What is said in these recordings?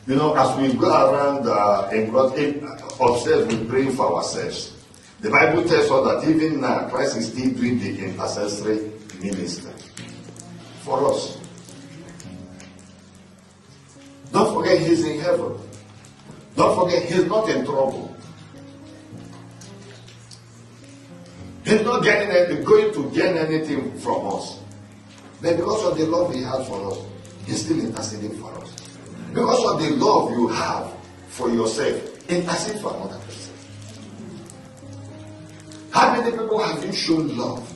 You know, as we go around upstairs, we pray for ourselves. The Bible tells us that even now, Christ is still doing the intercessory ministry for us. Don't forget, he's in heaven. Don't forget, he's not in trouble. He's not going to gain anything from us. But because of the love he has for us, he's still interceding for us. Because of the love you have for yourself, intercede for another person. How many people have you shown love?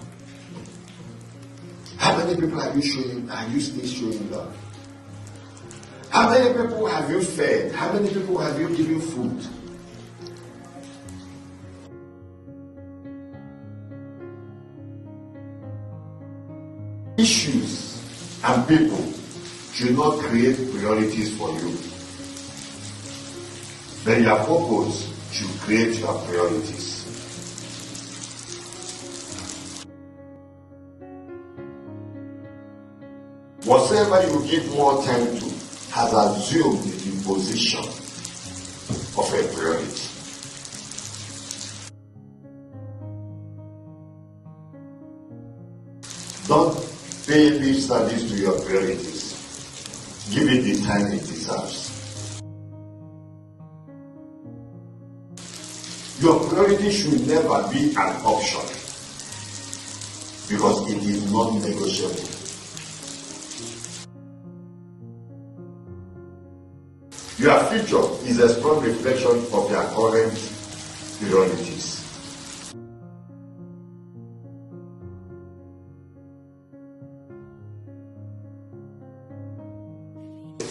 How many people are you still showing love? How many people have you fed? How many people have you given food? Issues and people should not create priorities for you. Then your purpose should create your priorities. Whatever you give more time to has assumed the position of a priority. Don't pay lip service to your priorities. Give it the time it deserves. Your priority should never be an option because it is non-negotiable. Your future is a strong reflection of your current priorities.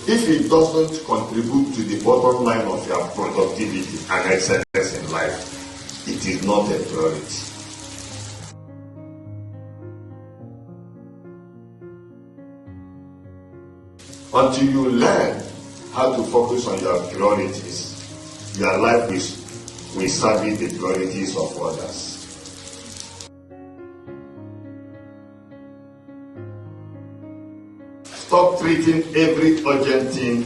If it doesn't contribute to the bottom line of your productivity and excellence in life, it is not a priority. Until you learn how to focus on your priorities, your life will serve the priorities of others. Stop treating every urgent thing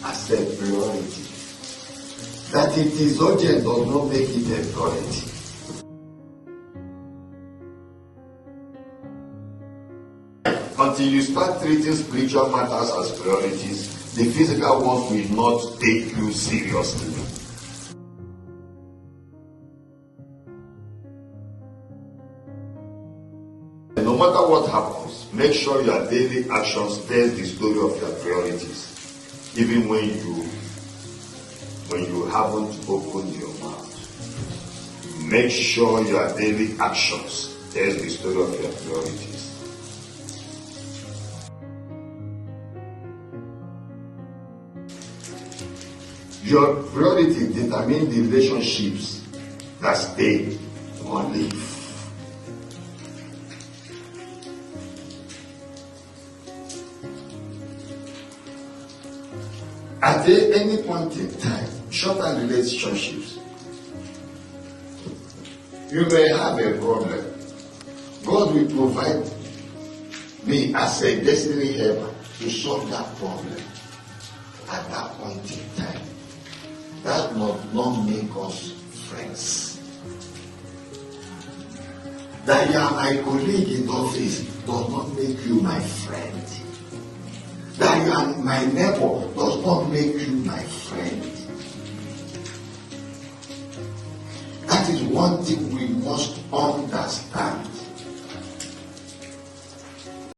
as a priority. That it is urgent does not make it a priority. Until you start treating spiritual matters as priorities, the physical ones will not take you seriously. No matter what happens, make sure your daily actions tell the story of your priorities, even when you haven't opened your mouth. Make sure your daily actions tell the story of your priorities. Your priority determines the relationships that stay or leave. At any point in time, short-term relationships, you may have a problem. God will provide me as a destiny helper to solve that problem at that point in time. That does not make us friends. That you are my colleague in office does not make you my friend. That you are my neighbor does not make you my friend. That is one thing we must understand.